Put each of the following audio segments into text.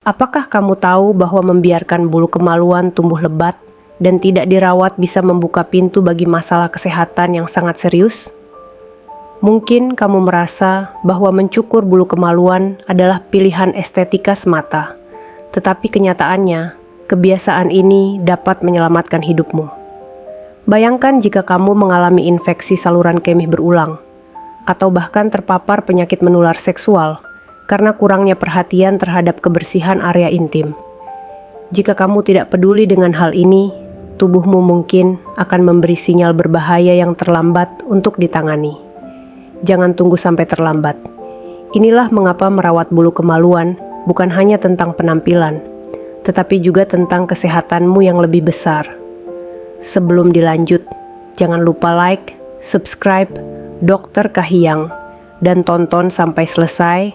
Apakah kamu tahu bahwa membiarkan bulu kemaluan tumbuh lebat dan tidak dirawat bisa membuka pintu bagi masalah kesehatan yang sangat serius? Mungkin kamu merasa bahwa mencukur bulu kemaluan adalah pilihan estetika semata, tetapi kenyataannya, kebiasaan ini dapat menyelamatkan hidupmu. Bayangkan jika kamu mengalami infeksi saluran kemih berulang, atau bahkan terpapar penyakit menular seksual, karena kurangnya perhatian terhadap kebersihan area intim. Jika kamu tidak peduli dengan hal ini, tubuhmu mungkin akan memberi sinyal berbahaya yang terlambat untuk ditangani. Jangan tunggu sampai terlambat. Inilah mengapa merawat bulu kemaluan bukan hanya tentang penampilan, tetapi juga tentang kesehatanmu yang lebih besar. Sebelum dilanjut, jangan lupa like, subscribe, Dr. Kahiyang, dan tonton sampai selesai.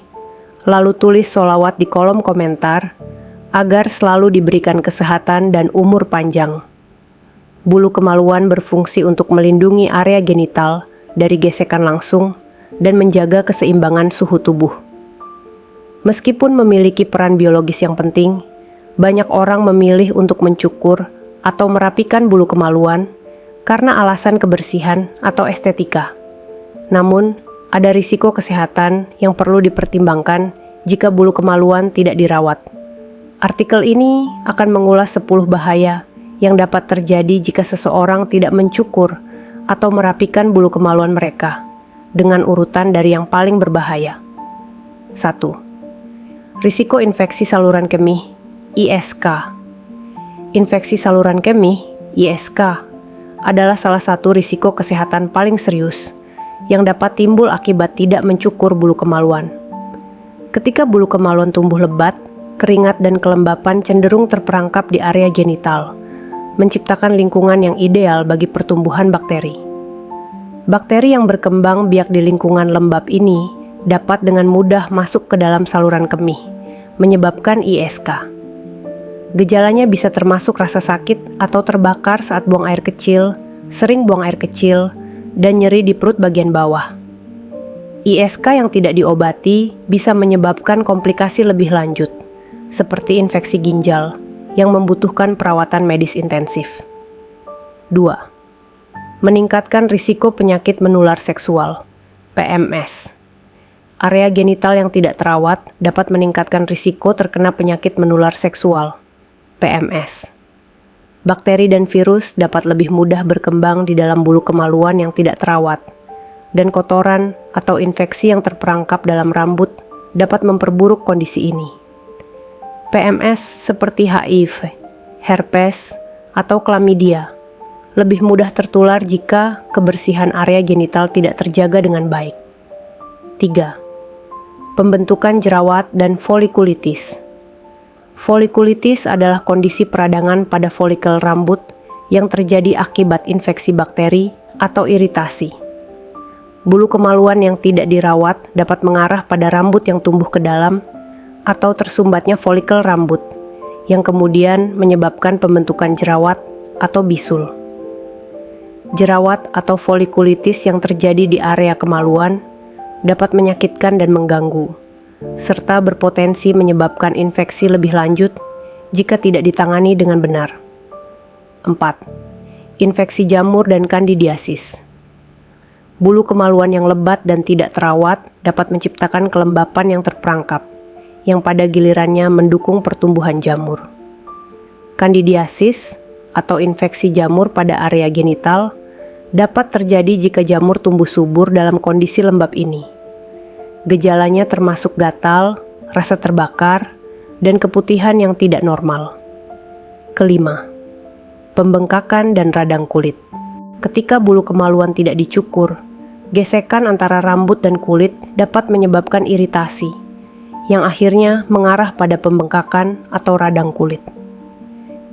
Lalu tulis sholawat di kolom komentar agar selalu diberikan kesehatan dan umur panjang. Bulu kemaluan berfungsi untuk melindungi area genital dari gesekan langsung dan menjaga keseimbangan suhu tubuh. Meskipun memiliki peran biologis yang penting, banyak orang memilih untuk mencukur atau merapikan bulu kemaluan karena alasan kebersihan atau estetika. Namun, ada risiko kesehatan yang perlu dipertimbangkan jika bulu kemaluan tidak dirawat. Artikel ini akan mengulas 10 bahaya yang dapat terjadi jika seseorang tidak mencukur atau merapikan bulu kemaluan mereka, dengan urutan dari yang paling berbahaya. 1. Risiko infeksi saluran kemih, ISK. Infeksi saluran kemih, ISK, adalah salah satu risiko kesehatan paling serius yang dapat timbul akibat tidak mencukur bulu kemaluan. Ketika bulu kemaluan tumbuh lebat, keringat dan kelembapan cenderung terperangkap di area genital, menciptakan lingkungan yang ideal bagi pertumbuhan bakteri. Bakteri yang berkembang biak di lingkungan lembab ini dapat dengan mudah masuk ke dalam saluran kemih, menyebabkan ISK. Gejalanya bisa termasuk rasa sakit atau terbakar saat buang air kecil, sering buang air kecil, dan nyeri di perut bagian bawah. ISK yang tidak diobati bisa menyebabkan komplikasi lebih lanjut, seperti infeksi ginjal yang membutuhkan perawatan medis intensif. 2. Meningkatkan risiko penyakit menular seksual, PMS. Area genital yang tidak terawat dapat meningkatkan risiko terkena penyakit menular seksual, PMS. Bakteri dan virus dapat lebih mudah berkembang di dalam bulu kemaluan yang tidak terawat, dan kotoran atau infeksi yang terperangkap dalam rambut dapat memperburuk kondisi ini. PMS seperti HIV, herpes, atau chlamydia lebih mudah tertular jika kebersihan area genital tidak terjaga dengan baik. 3. Pembentukan jerawat dan folikulitis. Folikulitis adalah kondisi peradangan pada folikel rambut yang terjadi akibat infeksi bakteri atau iritasi. Bulu kemaluan yang tidak dirawat dapat mengarah pada rambut yang tumbuh ke dalam atau tersumbatnya folikel rambut, yang kemudian menyebabkan pembentukan jerawat atau bisul. Jerawat atau folikulitis yang terjadi di area kemaluan dapat menyakitkan dan mengganggu, serta berpotensi menyebabkan infeksi lebih lanjut jika tidak ditangani dengan benar. 4. Infeksi jamur dan kandidiasis. Bulu kemaluan yang lebat dan tidak terawat dapat menciptakan kelembapan yang terperangkap, yang pada gilirannya mendukung pertumbuhan jamur. Kandidiasis atau infeksi jamur pada area genital dapat terjadi jika jamur tumbuh subur dalam kondisi lembab ini. Gejalanya termasuk gatal, rasa terbakar, dan keputihan yang tidak normal. 5. Pembengkakan dan radang kulit. Ketika bulu kemaluan tidak dicukur, gesekan antara rambut dan kulit dapat menyebabkan iritasi, yang akhirnya mengarah pada pembengkakan atau radang kulit.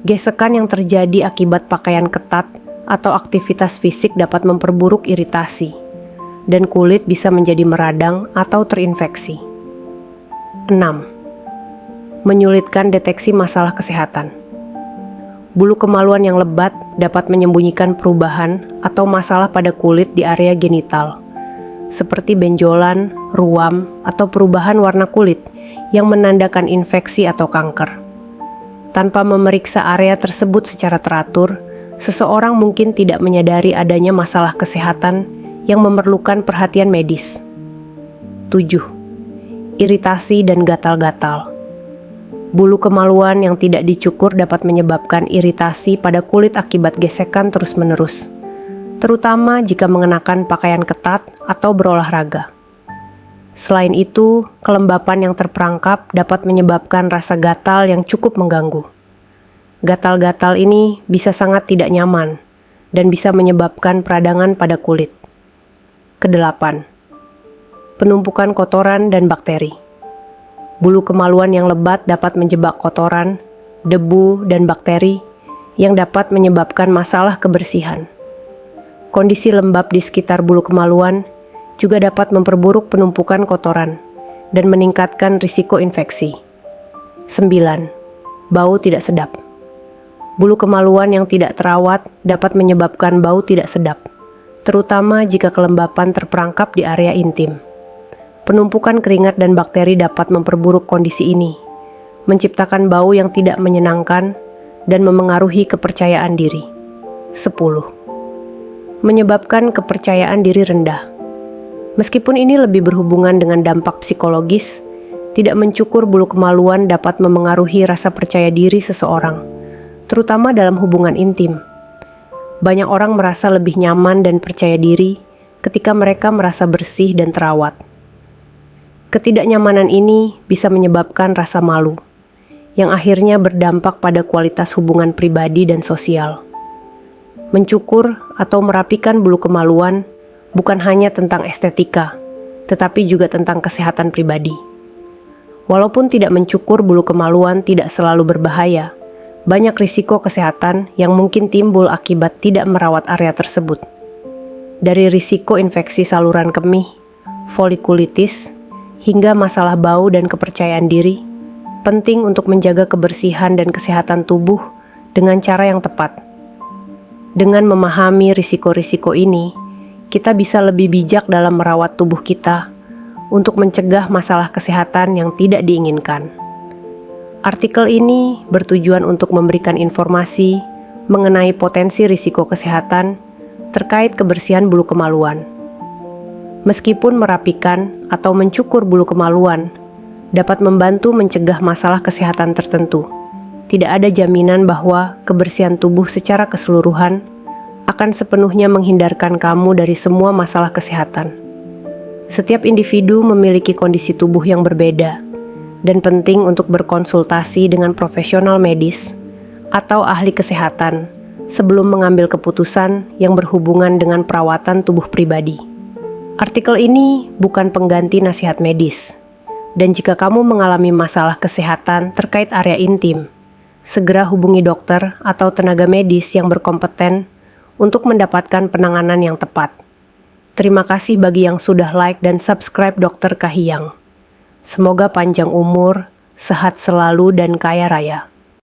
Gesekan yang terjadi akibat pakaian ketat atau aktivitas fisik dapat memperburuk iritasi, dan kulit bisa menjadi meradang atau terinfeksi. 6. Menyulitkan deteksi masalah kesehatan. Bulu kemaluan yang lebat dapat menyembunyikan perubahan atau masalah pada kulit di area genital, seperti benjolan, ruam, atau perubahan warna kulit yang menandakan infeksi atau kanker. Tanpa memeriksa area tersebut secara teratur, seseorang mungkin tidak menyadari adanya masalah kesehatan yang memerlukan perhatian medis. 7. Iritasi dan gatal-gatal. Bulu kemaluan yang tidak dicukur dapat menyebabkan iritasi pada kulit akibat gesekan terus-menerus, terutama jika mengenakan pakaian ketat atau berolahraga. Selain itu, kelembapan yang terperangkap dapat menyebabkan rasa gatal yang cukup mengganggu. Gatal-gatal ini bisa sangat tidak nyaman dan bisa menyebabkan peradangan pada kulit. Kedelapan, penumpukan kotoran dan bakteri. Bulu kemaluan yang lebat dapat menjebak kotoran, debu, dan bakteri yang dapat menyebabkan masalah kebersihan. Kondisi lembab di sekitar bulu kemaluan juga dapat memperburuk penumpukan kotoran dan meningkatkan risiko infeksi. 9. Bau tidak sedap. Bulu kemaluan yang tidak terawat dapat menyebabkan bau tidak sedap, terutama jika kelembapan terperangkap di area intim. Penumpukan keringat dan bakteri dapat memperburuk kondisi ini, menciptakan bau yang tidak menyenangkan dan memengaruhi kepercayaan diri. 10. Menyebabkan kepercayaan diri rendah. Meskipun ini lebih berhubungan dengan dampak psikologis, tidak mencukur bulu kemaluan dapat memengaruhi rasa percaya diri seseorang, terutama dalam hubungan intim. Banyak orang merasa lebih nyaman dan percaya diri ketika mereka merasa bersih dan terawat. Ketidaknyamanan ini bisa menyebabkan rasa malu, yang akhirnya berdampak pada kualitas hubungan pribadi dan sosial. Mencukur atau merapikan bulu kemaluan bukan hanya tentang estetika, tetapi juga tentang kesehatan pribadi. Walaupun tidak mencukur bulu kemaluan tidak selalu berbahaya, banyak risiko kesehatan yang mungkin timbul akibat tidak merawat area tersebut. Dari risiko infeksi saluran kemih, folikulitis, hingga masalah bau dan kepercayaan diri, penting untuk menjaga kebersihan dan kesehatan tubuh dengan cara yang tepat. Dengan memahami risiko-risiko ini, kita bisa lebih bijak dalam merawat tubuh kita untuk mencegah masalah kesehatan yang tidak diinginkan. Artikel ini bertujuan untuk memberikan informasi mengenai potensi risiko kesehatan terkait kebersihan bulu kemaluan. Meskipun merapikan atau mencukur bulu kemaluan dapat membantu mencegah masalah kesehatan tertentu, tidak ada jaminan bahwa kebersihan tubuh secara keseluruhan akan sepenuhnya menghindarkan kamu dari semua masalah kesehatan. Setiap individu memiliki kondisi tubuh yang berbeda, dan penting untuk berkonsultasi dengan profesional medis atau ahli kesehatan sebelum mengambil keputusan yang berhubungan dengan perawatan tubuh pribadi. Artikel ini bukan pengganti nasihat medis, dan jika kamu mengalami masalah kesehatan terkait area intim, segera hubungi dokter atau tenaga medis yang berkompeten untuk mendapatkan penanganan yang tepat. Terima kasih bagi yang sudah like dan subscribe Dr. Kahiyang. Semoga panjang umur, sehat selalu, dan kaya raya.